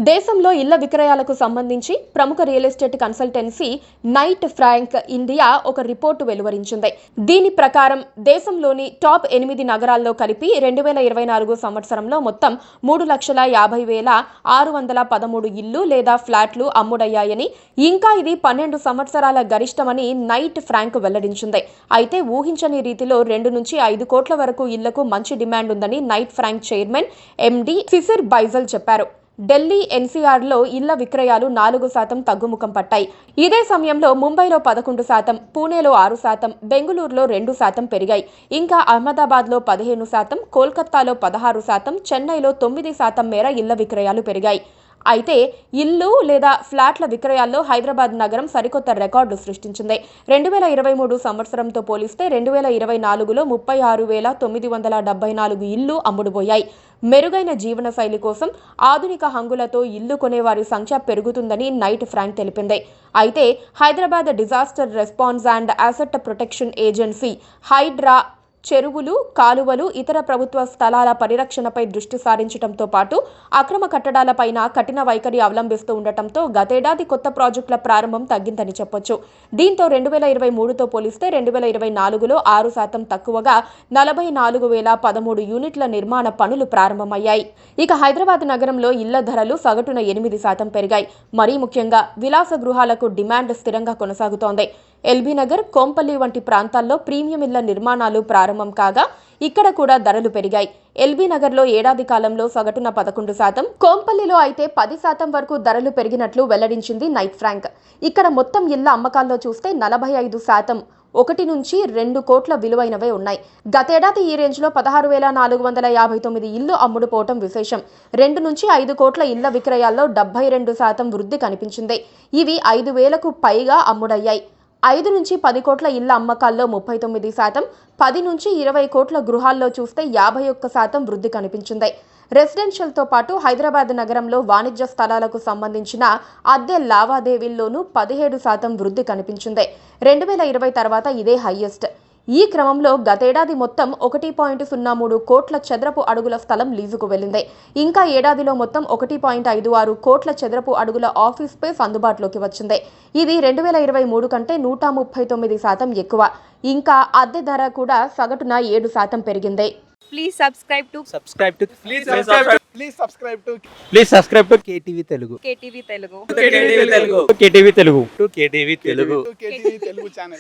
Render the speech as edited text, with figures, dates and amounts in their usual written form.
దేశంలో ఇళ్ల విక్రయాలకు సంబంధించి ప్రముఖ real estate consultancy Knight Frank India ఒక రిపోర్టు వెలువరించింది. దీని ప్రకారం దేశంలోని టాప్ 8 నగరాల్లో కలిపి 2024 సంవత్సరంలో మొత్తం 3,50,613 ఇళ్లు లేదా ఫ్లాట్లు అమ్ముడయ్యాయని, ఇంకా ఇది 12 సంవత్సరాల గరిష్టమని నైట్ ఫ్రాంక్ వెల్లడించింది. అయితే ఊహించని రీతిలో 2 నుంచి 5 కోట్ల వరకు ఇళ్లకు మంచి డిమాండ్ ఉందని నైట్ ఫ్రాంక్ చైర్మన్ ఎండి ఫిఫిర్ బైజల్ చెప్పారు. ఢిల్లీ ఎన్సీఆర్లో ఇళ్ల విక్రయాలు 4% తగ్గుముఖం పట్టాయి. ఇదే సమయంలో ముంబైలో 11%, పూణేలో 6%, బెంగళూరులో 2% పెరిగాయి. ఇంకా అహ్మదాబాద్లో 15%, కోల్కతాలో 16%, చెన్నైలో 9% మేర ఇళ్ల విక్రయాలు పెరిగాయి. అయితే ఇల్లు లేదా ఫ్లాట్ల విక్రయాల్లో హైదరాబాద్ నగరం సరికొత్త రికార్డు సృష్టించింది. 2023 సంవత్సరంతో పోలిస్తే 2024లో 36,974 ఇళ్లు అమ్ముడుపోయాయి. మెరుగైన జీవన శైలి కోసం ఆధునిక హంగులతో ఇల్లు కొనేవారి సంఖ్య పెరుగుతుందని నైట్ ఫ్రాంక్ తెలిపింది. అయితే Hyderabad disaster response and asset protection agency HYDRAA చెరువులు, కాలువలు, ఇతర ప్రభుత్వ స్థలాల పరిరక్షణపై దృష్టి సారించడంతో పాటు అక్రమ కట్టడాలపైన కఠిన వైఖరి అవలంబిస్తూ ఉండటంతో గతేడాది కొత్త ప్రాజెక్టుల ప్రారంభం తగ్గిందని చెప్పొచ్చు. దీంతో 2023తో పోలిస్తే 2024లో 6% తక్కువగా 44,013 యూనిట్ల నిర్మాణ పనులు ప్రారంభమయ్యాయి. ఇక హైదరాబాద్ నగరంలో ఇళ్ల ధరలు సగటున 8% పెరిగాయి. మరీ ముఖ్యంగా విలాస గృహాలకు డిమాండ్ స్థిరంగా కొనసాగుతోంది. ఎల్బీ నగర్, కోంపల్లి వంటి ప్రాంతాల్లో ప్రీమియం ఇళ్ల నిర్మాణాలు ప్రారంభం కాగా ఇక్కడ కూడా ధరలు పెరిగాయి. ఎల్బీ నగర్లో ఏడాది కాలంలో సగటున 11%, కోంపల్లిలో అయితే 10% వరకు ధరలు పెరిగినట్లు వెల్లడించింది నైట్ ఫ్రాంక్. ఇక్కడ మొత్తం ఇళ్ల అమ్మకాల్లో చూస్తే 45% 1 నుంచి 2 కోట్ల విలువైనవే ఉన్నాయి. గతేడాది ఈ రేంజ్లో 16,459 ఇళ్లు అమ్ముడుపోవటం విశేషం. 2 నుంచి 5 కోట్ల ఇళ్ల విక్రయాల్లో 72% వృద్ధి కనిపించింది. ఇవి 5,000కు పైగా అమ్ముడయ్యాయి. 5 నుంచి 10 కోట్ల ఇళ్ల అమ్మకాల్లో 39%, 10 నుంచి 20 కోట్ల గృహాల్లో చూస్తే 51% వృద్ధి కనిపించింది. రెసిడెన్షియల్తో పాటు హైదరాబాద్ నగరంలో వాణిజ్య స్థలాలకు సంబంధించిన అద్దె లావాదేవీల్లోనూ 17% వృద్ధి కనిపించింది. 2020 తర్వాత ఇదే హైయెస్ట్. ఈ క్రమంలో గతేడాది మొత్తం 1.03 కోట్ల చదరపు అడుగుల స్థలం లీజుకు వెళ్లింది. ఇంకా ఏడాదిలో మొత్తం 1.56 కోట్ల చదరపు అడుగుల ఆఫీస్ స్పేస్ అందుబాటులోకి వచ్చింది. ఇది 2023 కంటే 139% ఎక్కువ. ఇంకా అద్దె ధర కూడా సగటున 7% పెరిగింది. Please subscribe to KTV Telugu. KTV Telugu. KTV Telugu channel.